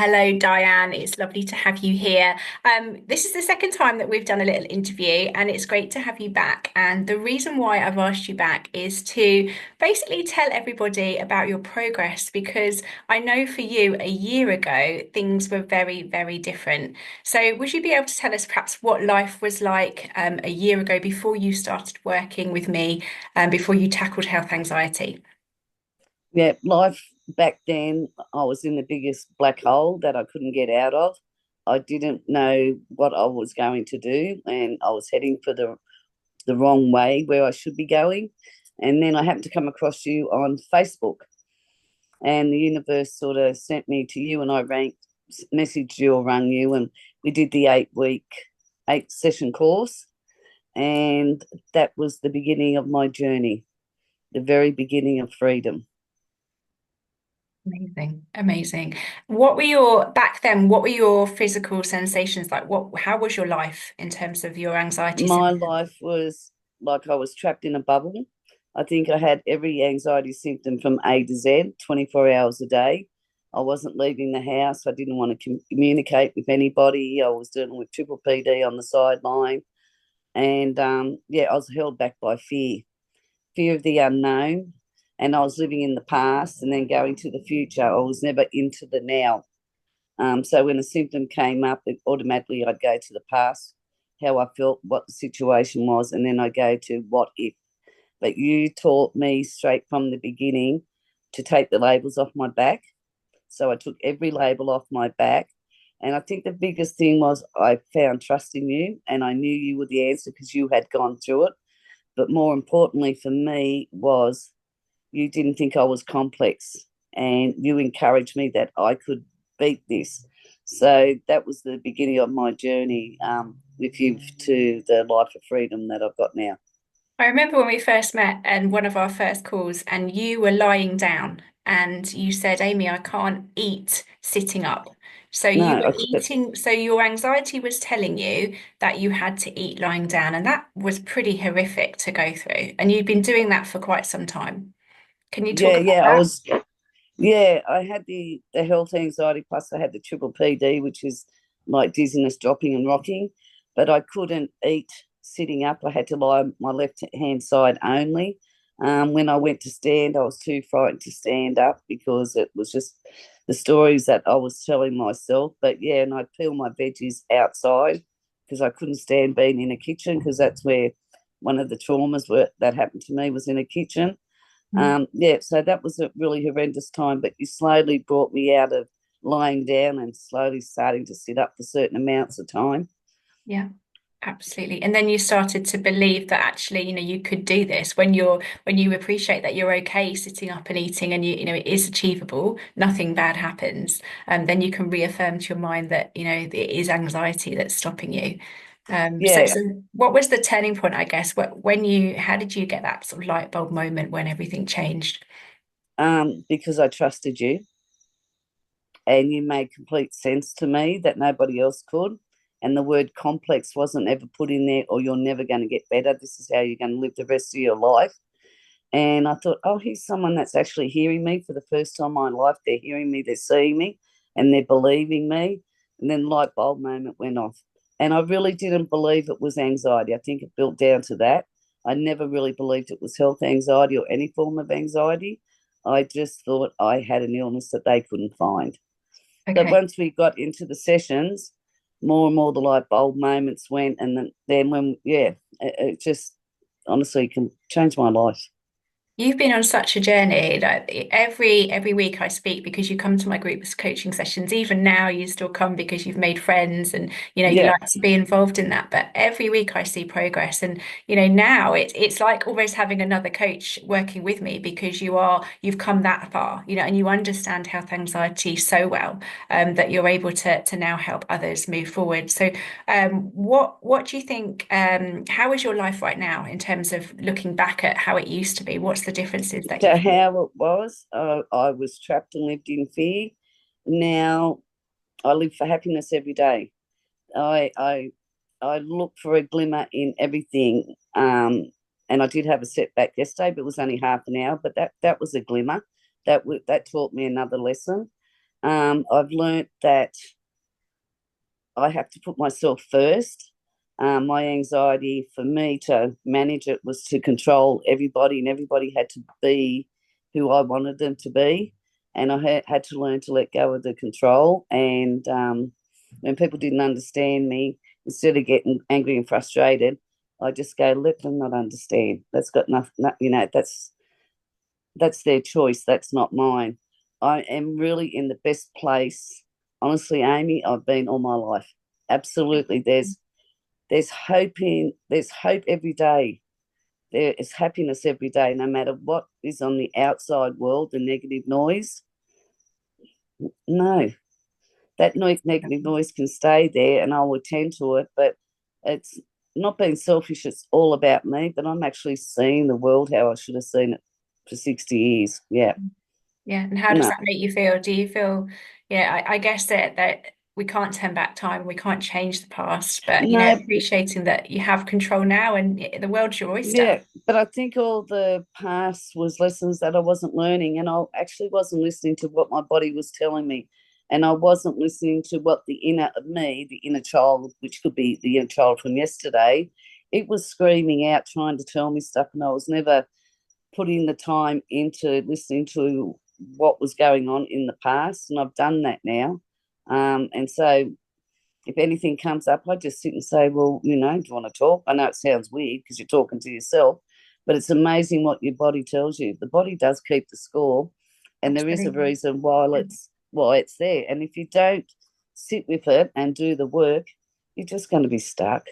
Hello, Diane. It's lovely to have you here. This is the second time that we've done a little interview, and it's great to have you back. And the reason why I've asked you back is to basically tell everybody about your progress, because I know for you a year ago, things were very, very different. So, would you be able to tell us perhaps what life was like a year ago before you started working with me and before you tackled health anxiety? Yeah, life back then, I was in the biggest black hole that I couldn't get out of. I didn't know what I was going to do, and I was heading for the wrong way where I should be going. And then I happened to come across you on Facebook, and the universe sort of sent me to you, and I messaged you or rang you, and we did the 8 week, 8 session course. And that was the beginning of my journey, the very beginning of freedom. Amazing, amazing. Back then, what were your physical sensations like? How was your life in terms of your anxiety My symptoms? life was like I was trapped in a bubble. I think I had every anxiety symptom from A to Z, 24 hours a day. I wasn't leaving the house. I didn't want to communicate with anybody. I was dealing with triple PD on the sideline. And yeah, I was held back by fear of the unknown. And I was living in the past and then going to the future. I was never into the now. So when a symptom came up, it automatically I'd go to the past, how I felt, what the situation was, and then I go to what if. But you taught me straight from the beginning to take the labels off my back. So I took every label off my back. And I think the biggest thing was I found trust in you and I knew you were the answer because you had gone through it. But more importantly for me was you didn't think I was complex and you encouraged me that I could beat this. So that was the beginning of my journey with you to the life of freedom that I've got now. I remember when we first met and one of our first calls, and you were lying down and you said, Amy, I can't eat sitting up. So No, you were I could, eating, so your anxiety was telling you that you had to eat lying down, and that was pretty horrific to go through. And you'd been doing that for quite some time. Can you talk yeah, about yeah, I that? was, yeah, I had the health anxiety plus I had the triple PD, which is like dizziness, dropping and rocking, but I couldn't eat sitting up. I had to lie on my left hand side only. When I went to stand, I was too frightened to stand up because it was just the stories that I was telling myself. But yeah, and I'd peel my veggies outside because I couldn't stand being in a kitchen because that's where one of the traumas were that happened to me was in a kitchen. Yeah, so that was a really horrendous time, but you slowly brought me out of lying down and slowly starting to sit up for certain amounts of time. Yeah. Absolutely. And then you started to believe that actually, you could do this when you appreciate that you're okay sitting up and eating and it is achievable, nothing bad happens. Then you can reaffirm to your mind that, it is anxiety that's stopping you. So, Yeah, so what was the turning point, I guess? How did you get that sort of light bulb moment when everything changed? because I trusted you and you made complete sense to me that nobody else could. And the word complex wasn't ever put in there, or you're never going to get better. This is how you're going to live the rest of your life. And I thought, oh, here's someone that's actually hearing me for the first time in my life. They're hearing me, they're seeing me, and they're believing me. And then light bulb moment went off. And I really didn't believe it was anxiety. I think it built down to that. I never really believed it was health anxiety or any form of anxiety. I just thought I had an illness that they couldn't find. But Okay. once we got into the sessions, more and more the light bulb moments went. And then when, yeah, it just honestly can change my life. You've been on such a journey. Like every week I speak because you come to my group coaching sessions. Even now, you still come because you've made friends and you Yeah, like to be involved in that. But every week I see progress, and now it's like almost having another coach working with me because you've come that far, and you understand health anxiety so well that you're able to now help others move forward. So what do you think? How is your life right now in terms of looking back at how it used to be? What's the differences that to you've seen? how it was, I was trapped and lived in fear. Now I live for happiness every day. I I I look for a glimmer in everything. And I did have a setback yesterday, but it was only half an hour. But that was a glimmer. That taught me another lesson. I've learnt that I have to put myself first. My anxiety for me to manage it was to control everybody, and everybody had to be who I wanted them to be. And I had to learn to let go of the control. And when people didn't understand me, instead of getting angry and frustrated, I just go, let them not understand. That's got nothing, that's their choice. That's not mine. I am really in the best place. Honestly, Amy, I've been all my life. Absolutely. There's hope every day. There is happiness every day, no matter what is on the outside world, the negative noise. No, that negative noise can stay there and I'll attend to it, but it's not being selfish, it's all about me, but I'm actually seeing the world how I should have seen it for 60 years. Yeah. Yeah, and how does No. that make you feel? Do you feel, I guess that we can't turn back time, we can't change the past, but No, appreciating that you have control now and the world's your oyster. yeah, but I think all the past was lessons that I wasn't learning, and I actually wasn't listening to what my body was telling me, and I wasn't listening to what the inner of me, the inner child, which could be the inner child from yesterday, it was screaming out, trying to tell me stuff, and I was never putting the time into listening to what was going on in the past, and I've done that now, and so if anything comes up, I just sit and say, well, do you want to talk? I know it sounds weird because you're talking to yourself, but it's amazing what your body tells you. The body does keep the score, and there is a Absolutely. reason why it's there. And if you don't sit with it and do the work, you're just going to be stuck.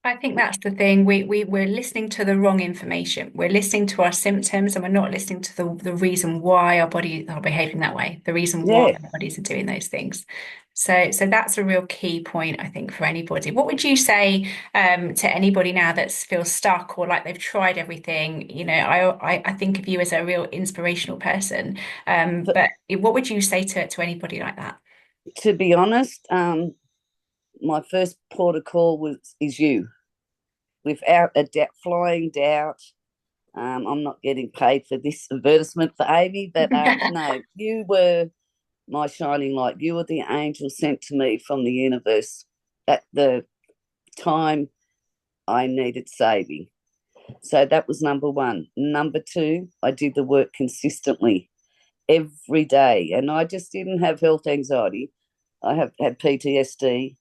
I think that's the thing. We're listening to the wrong information. We're listening to our symptoms and we're not listening to the reason why our bodies are behaving that way, the reason why Yeah. our bodies are doing those things. So that's a real key point, I think, for anybody. What would you say to anybody now that feels stuck or like they've tried everything? I think of you as a real inspirational person. But But what would you say to anybody like that? to be honest, my first port of call is you. Without a flying doubt, I'm not getting paid for this advertisement for Amy, but no, you were my shining light. You were the angel sent to me from the universe at the time I needed saving. So that was number one. Number two, I did the work consistently every day. And I just didn't have health anxiety. I have had PTSD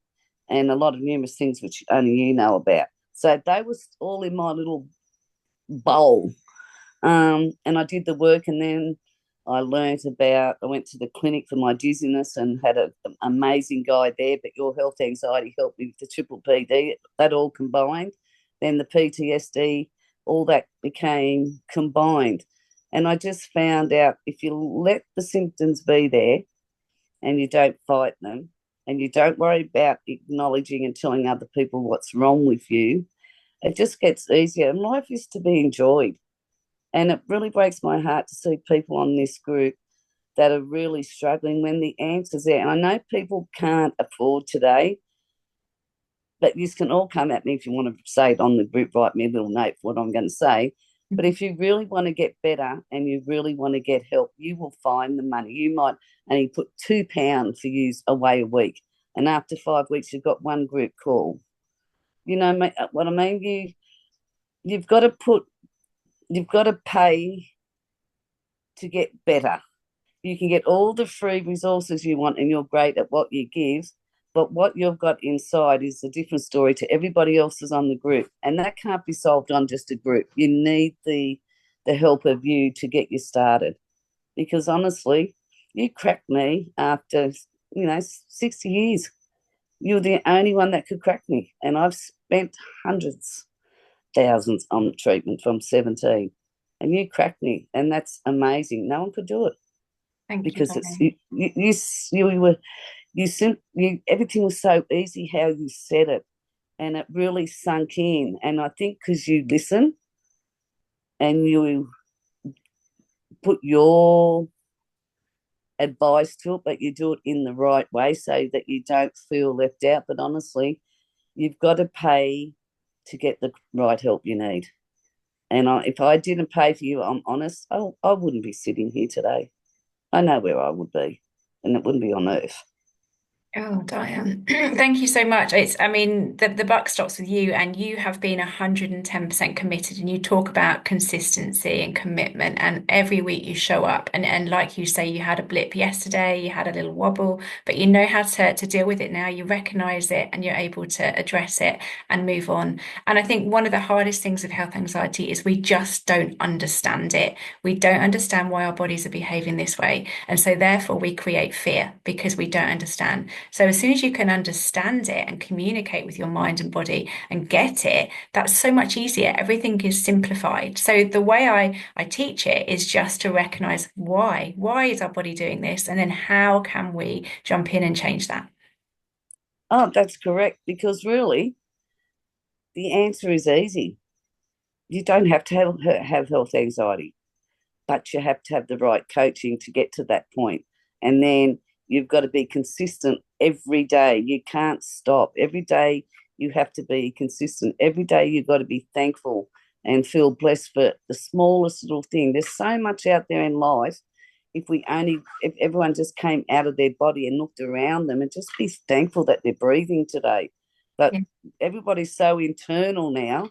and a lot of numerous things which only you know about. So they was all in my little bowl. And I did the work, and then I went to the clinic for my dizziness and had an amazing guy there, but your health anxiety helped me with the triple PD, that all combined. Then the PTSD, all that became combined. And I just found out if you let the symptoms be there and you don't fight them and you don't worry about acknowledging and telling other people what's wrong with you, it just gets easier. And life is to be enjoyed. And it really breaks my heart to see people on this group that are really struggling when the answer's there. And I know people can't afford today, but you can all come at me if you want to say it on the group, write me a little note for what I'm going to say. But if you really want to get better and you really want to get help, you will find the money. You might only put £2 for use away a week. And after 5 weeks, you've got one group call. You know what I mean? You've got to pay to get better. You can get all the free resources you want and you're great at what you give, but what you've got inside is a different story to everybody else's on the group, and that can't be solved on just a group. You need the help of you to get you started, because honestly, you cracked me after 60 years. You're the only one that could crack me, and I've spent hundreds, thousands on treatment from 17, and you cracked me, and that's amazing. No one could do it Thank you, because it's Diane. you were you everything was so easy how you said it, and it really sunk in. And I think because you listen and you put your advice to it, but you do it in the right way so that you don't feel left out. But honestly, you've got to pay to get the right help you need. And if I didn't pay for you, I'm honest, I wouldn't be sitting here today. I know where I would be. and it wouldn't be on earth. Oh, Diane, thank you so much. I mean, the buck stops with you, and you have been 110% committed. And you talk about consistency and commitment, and every week you show up. And like you say, you had a blip yesterday, you had a little wobble, but you know how to deal with it now. You recognize it, and you're able to address it and move on. And I think one of the hardest things with health anxiety is we just don't understand it. We don't understand why our bodies are behaving this way, and so therefore we create fear because we don't understand. So as soon as you can understand it and communicate with your mind and body and get it, that's so much easier. Everything is simplified. So the way I teach it is just to recognize why. Why is our body doing this? And then how can we jump in and change that? Oh, that's correct. Because really, the answer is easy. You don't have to have health anxiety, but you have to have the right coaching to get to that point. And then you've got to be consistent every day. You can't stop. Every day you have to be consistent. Every day you've got to be thankful and feel blessed for the smallest little thing. There's so much out there in life. If everyone just came out of their body and looked around them and just be thankful that they're breathing today. But Yeah. everybody's so internal now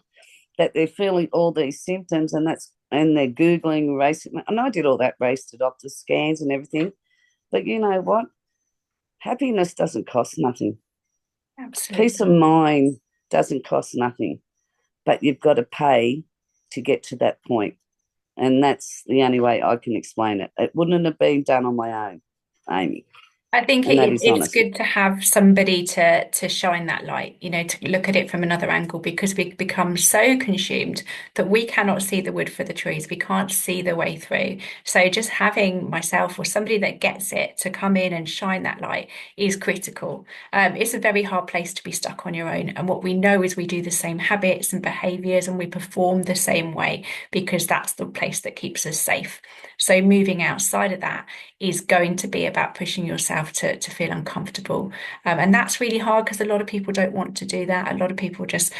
that they're feeling all these symptoms, and they're googling racing. And I did all that, race to doctor scans and everything. But you know what? Happiness doesn't cost nothing. Peace Absolutely. of mind doesn't cost nothing. But you've got to pay to get to that point, and that's the only way I can explain it. It wouldn't have been done on my own, Amy, I think and that is it's honest. good to have somebody to shine that light, to look at it from another angle because we become so consumed that we cannot see the wood for the trees. We can't see the way through. So just having myself or somebody that gets it to come in and shine that light is critical. It's a very hard place to be stuck on your own. And what we know is we do the same habits and behaviors and we perform the same way because that's the place that keeps us safe. So moving outside of that is going to be about pushing yourself to feel uncomfortable. And that's really hard because a lot of people don't want to do that. A lot of people just,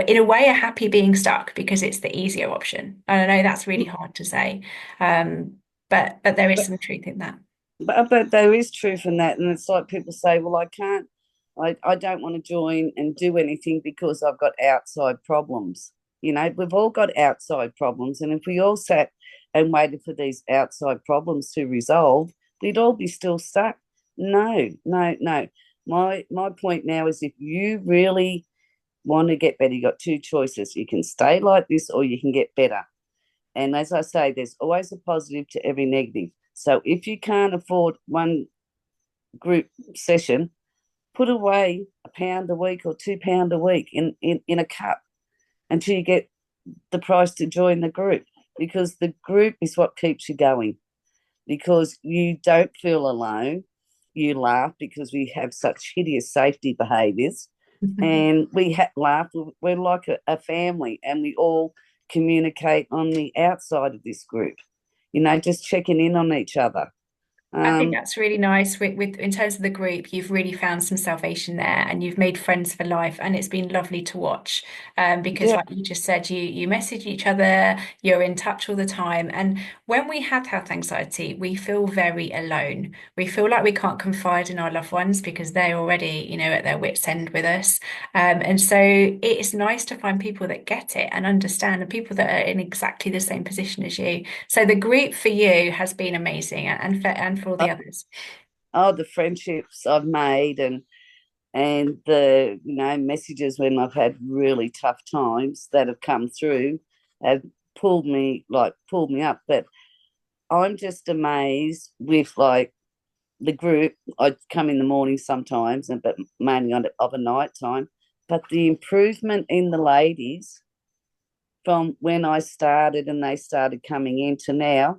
in a way, are happy being stuck because it's the easier option. And I know that's really hard to say, but there is But, some truth in that. but there is truth in that. And it's like people say, well, I can't, I don't want to join and do anything because I've got outside problems. We've all got outside problems. And if we all sat and waited for these outside problems to resolve, we'd all be still stuck. No, no, no. My point now is if you really want to get better, you got two choices. You can stay like this or you can get better. And as I say, there's always a positive to every negative. So if you can't afford one group session, put away £1 a week or £2 a week in a cup until you get the price to join the group, because the group is what keeps you going, because you don't feel alone. You laugh because we have such hideous safety behaviours, and laugh. We're like a family, and we all communicate on the outside of this group, just checking in on each other. I think um that's really nice with in terms of the group, you've really found some salvation there and you've made friends for life and it's been lovely to watch. Because yeah. like you just said, you message each other, you're in touch all the time. And when we have health anxiety, we feel very alone. We feel like we can't confide in our loved ones because they're already, at their wits' end with us. And so it's nice to find people that get it and understand and people that are in exactly the same position as you. So the group for you has been amazing and for all oh, the others. the friendships I've made, and the messages when I've had really tough times that have come through have pulled me up. But I'm just amazed with the group. I'd come in the morning sometimes, but mainly of a night time. But the improvement in the ladies from when I started and they started coming in to now,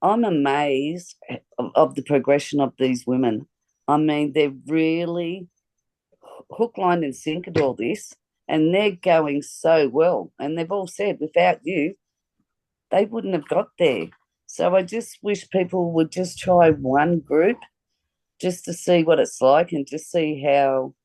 I'm amazed of the progression of these women. I mean, they're really hook, line, and sinker to all this, and they're going so well. And they've all said, without you, they wouldn't have got there. So I just wish people would just try one group just to see what it's like and just see how.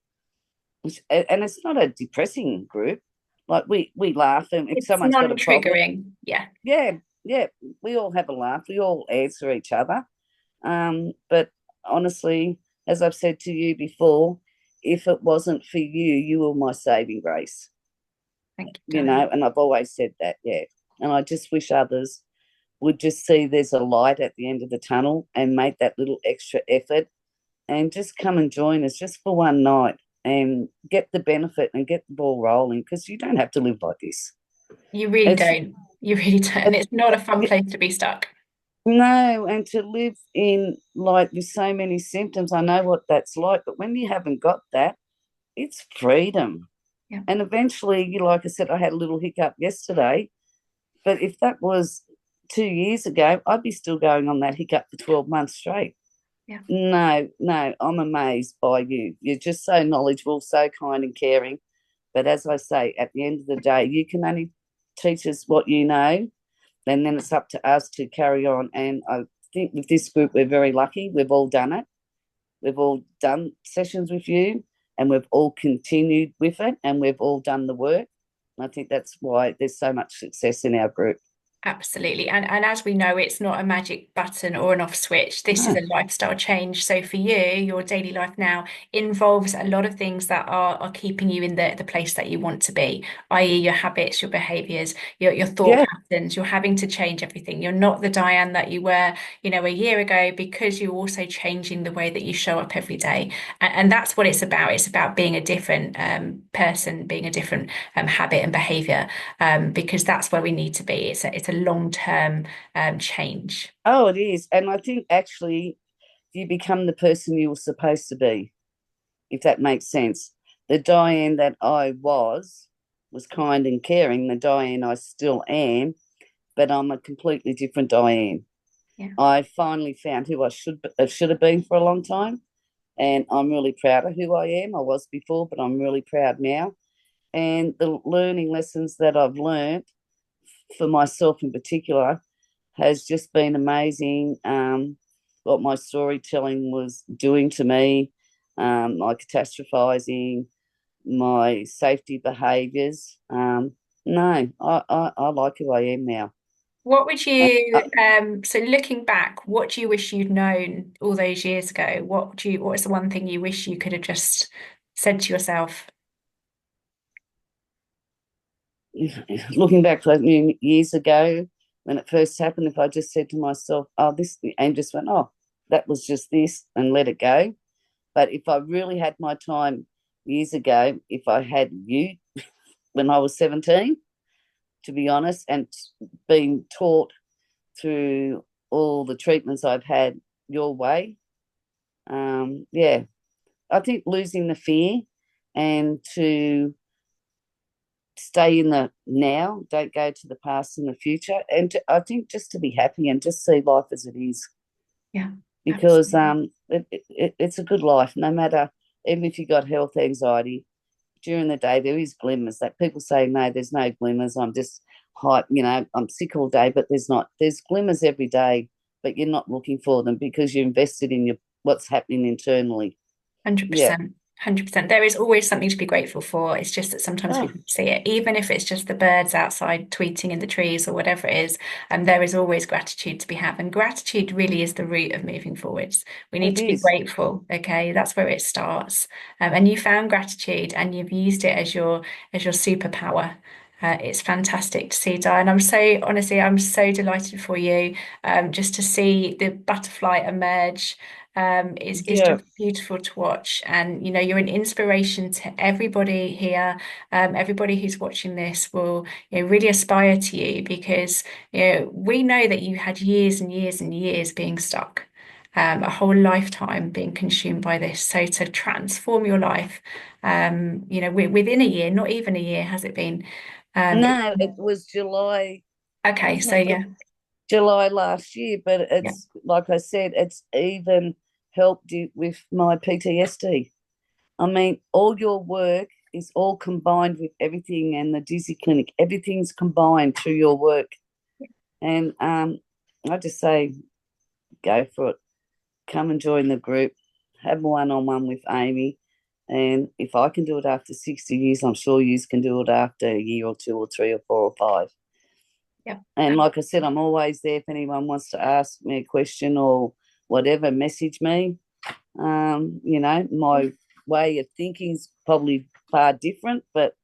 And it's not a depressing group. Like we laugh, and if It's someone's got a problem, non-triggering. Yeah. yeah, yeah, we all have a laugh. We all answer each other. But honestly, as I've said to you before, if it wasn't for you, you were my saving grace, Thank you, you Diane. know, and I've always said that, yeah. And I just wish others would just see there's a light at the end of the tunnel and make that little extra effort and just come and join us just for one night and get the benefit and get the ball rolling because you don't have to live like this. You really It's, don't. You really don't. And it's it's not a fun place to be stuck. no, and to live in like with so many symptoms, I know what that's like. But when you haven't got that, it's freedom. Yeah. And eventually, you like I said, I had a little hiccup yesterday. But if that was 2 years ago, I'd be still going on that hiccup for 12 months straight. Yeah. No, no, I'm amazed by you. You're just so knowledgeable, so kind and caring. But as I say, at the end of the day, you can only teach us what you know, and then it's up to us to carry on. And I think with this group, we're very lucky. We've all done it. We've all done sessions with you, and we've all continued with it, and we've all done the work. And I think that's why there's so much success in our group. Absolutely. And as we know, it's not a magic button or an off switch. This is No. a lifestyle change. So for you, your daily life now involves a lot of things that are keeping you in the place that you want to be, i.e. your habits, your behaviors, your thought Yeah. patterns. You're having to change everything. You're not the Diane that you were, a year ago because you're also changing the way that you show up every day. And that's what it's about. It's about being a different person, being a different habit and behavior, because that's where we need to be. It's a long-term change. Oh, it is. And I think actually you become the person you were supposed to be, if that makes sense. The Diane that I was kind and caring. The Diane I still am, but I'm a completely different Diane. Yeah. I finally found who I should have been for a long time, and I'm really proud of who I am. I was before, but I'm really proud now. And the learning lessons that I've learned for myself in particular has just been amazing. What my storytelling was doing to me, my catastrophizing, my safety behaviours. No, I like who I am now. What would And, you, so looking back, what do you wish you'd known all those years ago? What is the one thing you wish you could have just said to yourself? looking back like years ago when it first happened, if I just said to myself, "Oh, this," and just went, "Oh, that was just this," and let it go. But if I really had my time years ago, if I had you when I was 17, to be honest, and being taught through all the treatments I've had your way, yeah, I think losing the fear and to stay in the now, don't go to the past and the future, and I think just to be happy and just see life as it is, Yeah, because absolutely. it's a good life, no matter even if you got health anxiety during the day. There is glimmers that people say, no, there's no glimmers. I'm just hype, I'm sick all day, but there's not. There's glimmers every day, but you're not looking for them because you're invested in your what's happening internally. Yeah. 100%. 100%. There is always something to be grateful for. It's just that sometimes we Oh, don't see it, even if it's just the birds outside tweeting in the trees or whatever it is. And there is always gratitude to be had. And gratitude really is the root of moving forwards. We need it to be is. grateful. Okay, that's where it starts. And you found gratitude and you've used it as your superpower. It's fantastic to see, Diane. I'm so delighted for you. Just to see the butterfly emerge is Yeah, just beautiful to watch. And you're an inspiration to everybody here. Everybody who's watching this will, really aspire to you because we know that you had years and years and years being stuck. A whole lifetime being consumed by this. So to transform your life, within a year, not even a year has it been. no, it was July. Okay, so Wasn't it yeah, July last year? But yeah, it's like I said, it's even helped you with my PTSD. I mean, all your work is all combined with everything, and the Dizzy Clinic, everything's combined through your work. And I just say, go for it. Come and join the group. Have one on one with Amy. And if I can do it after 60 years, I'm sure you can do it after a year or two or three or four or five. yeah. And like I said, I'm always there if anyone wants to ask me a question or whatever, message me. My way of thinking's probably far different, but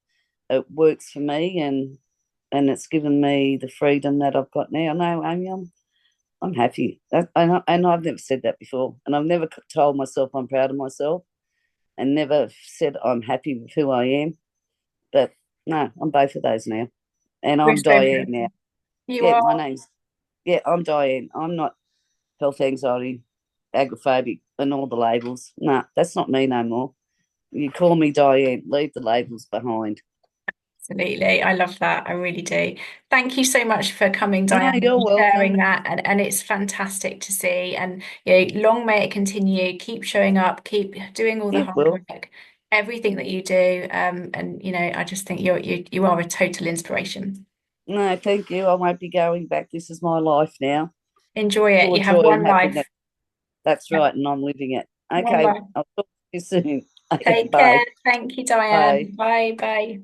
it works for me, and it's given me the freedom that I've got now. No, Amy, I'm happy. And I've never said that before, and I've never told myself I'm proud of myself, and never said I'm happy with who I am. But no, I'm both of those now, and We're I'm so Diane proud. now. You Yeah, are. my name's yeah, I'm Diane. I'm not health anxiety, agoraphobic, and all the labels. No, that's not me no more. You call me Diane. Leave the labels behind. Absolutely. I love that. I really do. Thank you so much for coming, No, Diane, you're and sharing welcome. that. And it's fantastic to see. And long may it continue. Keep showing up, keep doing all the It hard will. work, everything that you do. And I just think you are a total inspiration. No, thank you. I won't be going back. This is my life now, Enjoy it. full You of have joy and one happiness. life. That's Yeah, right, and I'm living it. one Okay, life. I'll talk to you soon. Okay, Take care. bye. Thank you, Bye. Diane. Bye bye.